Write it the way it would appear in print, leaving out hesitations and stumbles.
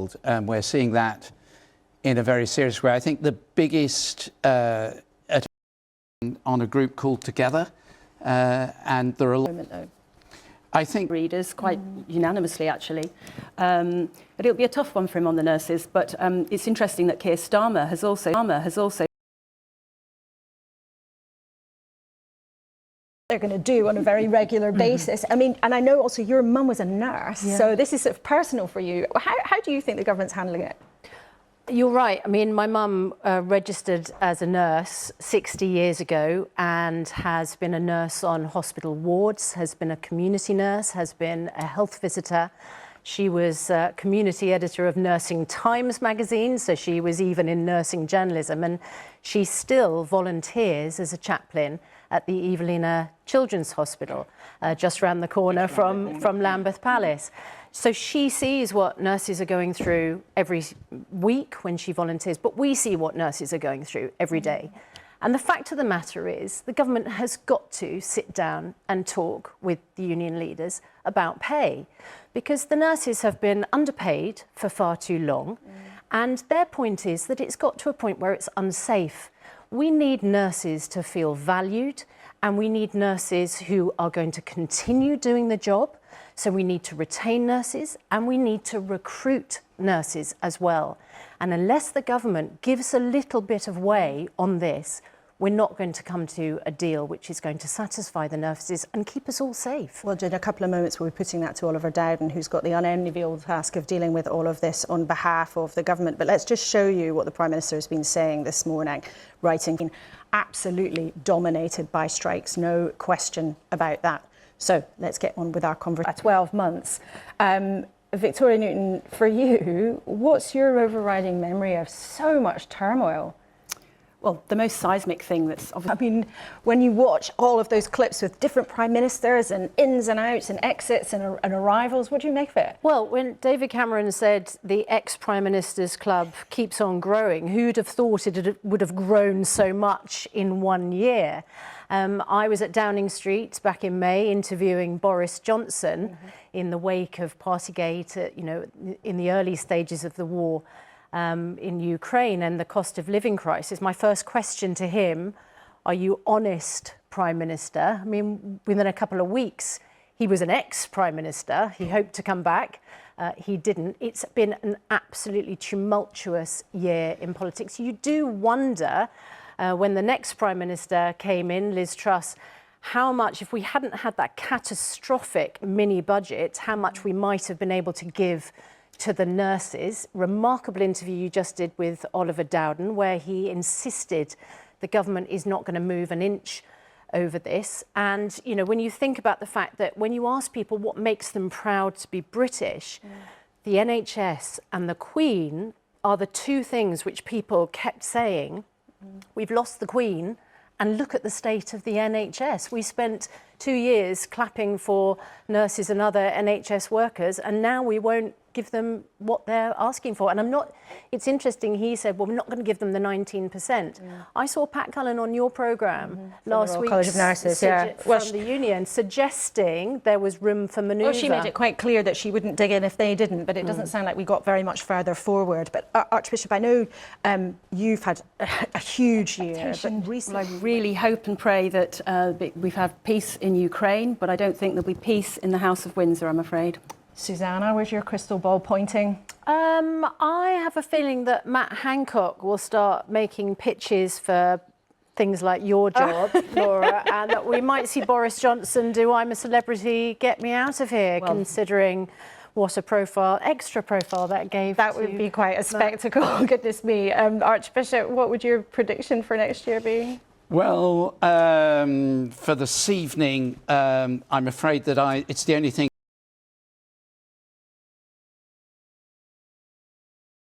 world, and we're seeing that in a very serious way. I think the biggest on a group called Together, and there are. I think readers quite unanimously, actually. But it'll be a tough one for him on the nurses. But it's interesting that Keir Starmer has also they're going to do on a very regular basis. I mean, and I know also your mum was a nurse, so this is sort of personal for you. How do you think the government's handling it? You're right. I mean, my mum registered as a nurse 60 years ago and has been a nurse on hospital wards, has been a community nurse, has been a health visitor. She was community editor of Nursing Times magazine, so she was even in nursing journalism, and she still volunteers as a chaplain at the Evelina Children's Hospital, just round the corner from Lambeth Palace. So she sees what nurses are going through every week when she volunteers, but we see what nurses are going through every day. And the fact of the matter is the government has got to sit down and talk with the union leaders about pay, because the nurses have been underpaid for far too long. And their point is that it's got to a point where it's unsafe. We need nurses to feel valued, and we need nurses who are going to continue doing the job. So we need to retain nurses, and we need to recruit nurses as well. And unless the government gives a little bit of way on this, we're not going to come to a deal which is going to satisfy the nurses and keep us all safe. Well, in a couple of moments we'll be putting that to Oliver Dowden, who's got the unenviable task of dealing with all of this on behalf of the government. But let's just show you what the Prime Minister has been saying this morning, writing absolutely dominated by strikes, no question about that. So let's get on with our conversation. 12 months. Victoria Newton, for you, what's your overriding memory of so much turmoil? Well, the most seismic thing that's... I mean, when you watch all of those clips with different prime ministers and ins and outs and exits and arrivals, what do you make of it? Well, when David Cameron said the ex-Prime Minister's Club keeps on growing, who'd have thought it would have grown so much in 1 year? I was at Downing Street back in May interviewing Boris Johnson in the wake of Partygate, you know, in the early stages of the war in Ukraine and the cost of living crisis. My first question to him, are you honest, Prime Minister? I mean, within a couple of weeks, he was an ex-Prime Minister. He hoped to come back. He didn't. It's been an absolutely tumultuous year in politics. You do wonder, when the next Prime Minister came in, Liz Truss, how much, if we hadn't had that catastrophic mini budget, how much we might have been able to give to the nurses. Remarkable interview you just did with Oliver Dowden, where he insisted the government is not going to move an inch over this. And, you know, when you think about the fact that when you ask people what makes them proud to be British, the NHS and the Queen are the two things which people kept saying. We've lost the Queen, and look at the state of the NHS. We spent 2 years clapping for nurses and other NHS workers, and now we won't give them what they're asking for. And it's interesting, he said, well, we're not going to give them the 19%. I saw Pat Cullen on your programme last week College of Nurses, from the union, suggesting there was room for manoeuvre. Well, she made it quite clear that she wouldn't dig in if they didn't, but it doesn't sound like we got very much further forward. But Archbishop, I know you've had a huge year. But recently... Well, I really hope and pray that we've had peace in Ukraine, but I don't think there'll be peace in the House of Windsor, I'm afraid. Susanna, where's your crystal ball pointing? I have a feeling that Matt Hancock will start making pitches for things like your job, Laura, and that we might see Boris Johnson do I'm a Celebrity, Get Me Out of Here, considering what a profile, extra profile that gave. That would be quite a spectacle, goodness me. Archbishop, what would your prediction for next year be? Well, for this evening, I'm afraid that it's the only thing